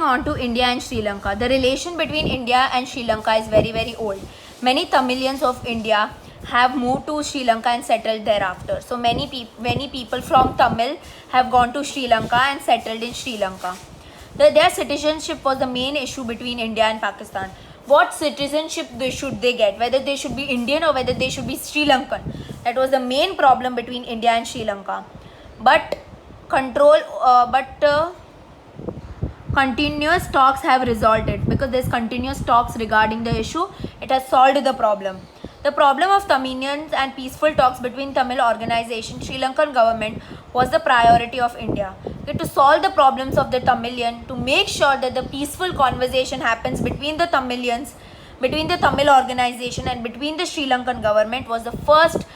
on to India and Sri Lanka. The relation between India and Sri Lanka is very, very old. Many Tamilians of India have moved to Sri Lanka and settled thereafter. So many people from Tamil have gone to Sri Lanka and settled in Sri Lanka. Their citizenship was the main issue between India and Pakistan. What citizenship should they get? Whether they should be Indian or whether they should be Sri Lankan. That was the main problem between India and Sri Lanka. But continuous talks have resulted, because there's continuous talks regarding the issue. It has solved the problem. The problem of Tamilians and peaceful talks between Tamil organization, Sri Lankan government was the priority of India. Okay, to solve the problems of the Tamilian, to make sure that the peaceful conversation happens between the Tamilians, between the Tamil organization and between the Sri Lankan government was the first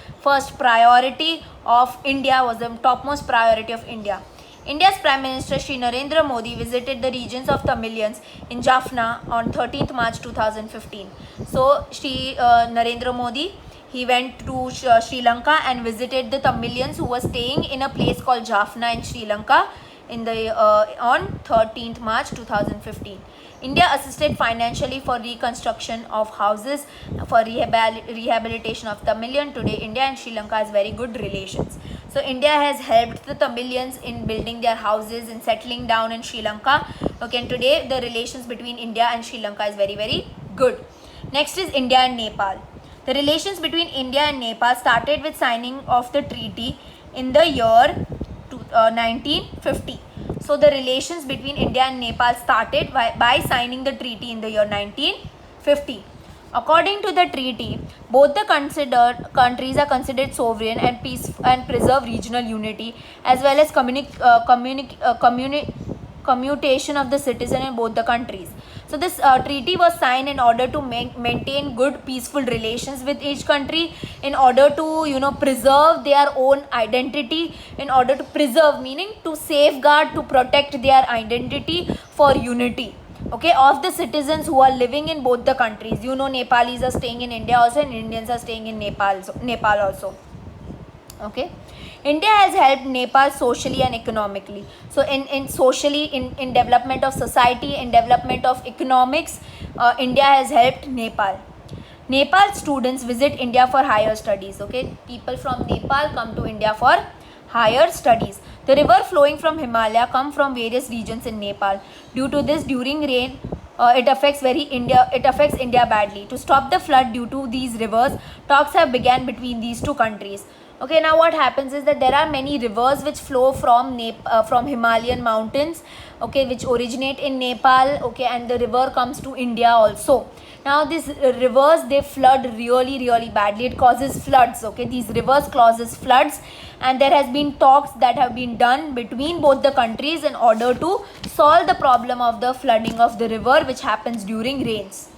priority of India, was the topmost priority of India. India's Prime Minister Shri Narendra Modi visited the regions of Tamilians in Jaffna on 13th March 2015. So Shri Narendra Modi, he went to Sri Lanka and visited the Tamilians who were staying in a place called Jaffna in Sri Lanka on 13th March 2015. India assisted financially for reconstruction of houses, for rehabilitation of Tamilian. Today, India and Sri Lanka has very good relations. So India has helped the Tamilians in building their houses and settling down in Sri Lanka. Okay, and today the relations between India and Sri Lanka is very, very good. Next is India and Nepal. The relations between India and Nepal started with signing of the treaty in the year 1950. So the relations between India and Nepal started by signing the treaty in the year 1950. According to the treaty, both the countries are considered sovereign and and preserve regional unity, as well as commutation of the citizen in both the countries. So this treaty was signed in order to maintain good peaceful relations with each country, in order to preserve their own identity, in order to preserve meaning to safeguard, to protect their identity for unity, okay, of the citizens who are living in both the countries. Nepalis are staying in India also, and Indians are staying in Nepal also. Okay, India has helped Nepal socially and economically. So in socially, in development of society, in development of economics, India has helped Nepal. Nepal students visit India for higher studies. Okay, people from Nepal come to India for higher studies. The river flowing from Himalaya come from various regions in Nepal. Due to this, during rain, it affects India badly. To stop the flood due to these rivers, talks have begun between these two countries. Okay, now what happens is that there are many rivers which flow from Himalayan mountains, okay, which originate in Nepal, okay, and the river comes to India also. Now these rivers, they flood really, really badly. It causes floods, okay, these rivers causes floods, and there has been talks that have been done between both the countries in order to solve the problem of the flooding of the river which happens during rains.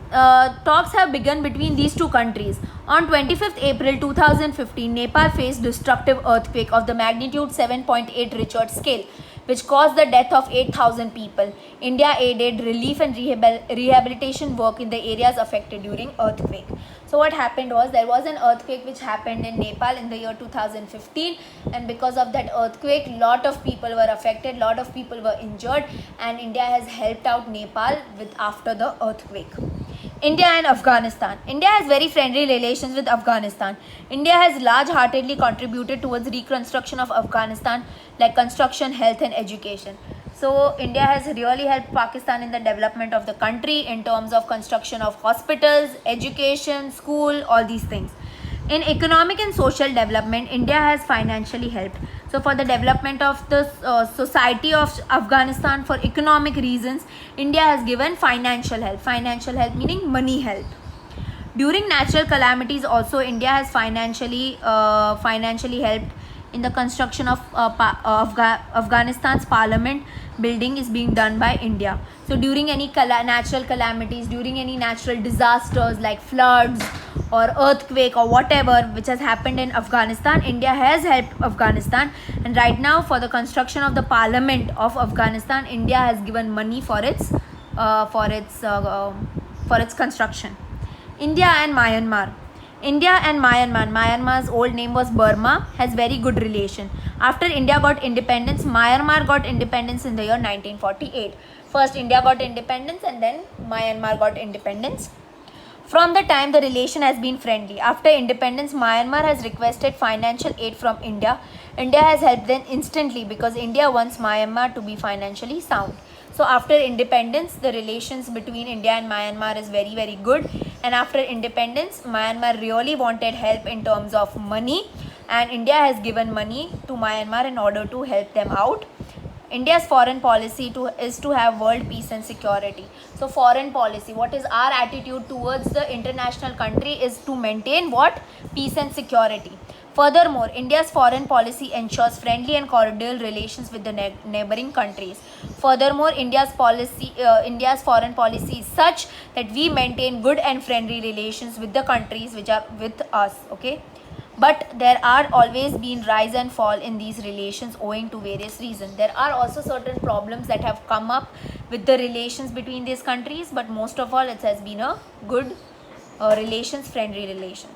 Talks have begun between these two countries. On 25th April 2015, Nepal faced destructive earthquake of the magnitude 7.8 Richter scale, which caused the death of 8,000 people. India aided relief and rehabilitation work in the areas affected during earthquake. So what happened was, there was an earthquake which happened in Nepal in the year 2015, and because of that earthquake, lot of people were affected, lot of people were injured, and India has helped out Nepal after the earthquake. India and Afghanistan. India has very friendly relations with Afghanistan. India has large-heartedly contributed towards reconstruction of Afghanistan, like construction, health and education. So India has really helped Pakistan in the development of the country in terms of construction of hospitals, education, school, all these things. In economic and social development, India has financially helped. So for the development of the society of Afghanistan, for economic reasons, India has given financial help. Financial help meaning money help. During natural calamities also, India has financially helped in the construction of Afghanistan's parliament building is being done by India. So during any natural calamities, during any natural disasters like floods or earthquake or whatever which has happened in Afghanistan, India has helped Afghanistan, and right now for the construction of the parliament of Afghanistan, India has given money for its construction. India and Myanmar. India and Myanmar. Myanmar's old name was Burma, has very good relation. After India got independence, Myanmar got independence in the year 1948. First India got independence and then Myanmar got independence. From the time the relation has been friendly. After independence, Myanmar has requested financial aid from India. India has helped them instantly because India wants Myanmar to be financially sound. So after independence, the relations between India and Myanmar is very, very good. And after independence, Myanmar really wanted help in terms of money, and India has given money to Myanmar in order to help them out. India's foreign policy is to have world peace and security. So foreign policy, what is our attitude towards the international country is to maintain what? Peace and security. Furthermore, India's foreign policy ensures friendly and cordial relations with the neighboring countries. Furthermore, India's foreign policy is such that we maintain good and friendly relations with the countries which are with us. Okay. But there are always been rise and fall in these relations owing to various reasons. There are also certain problems that have come up with the relations between these countries, but most of all it has been a good relations, friendly relations.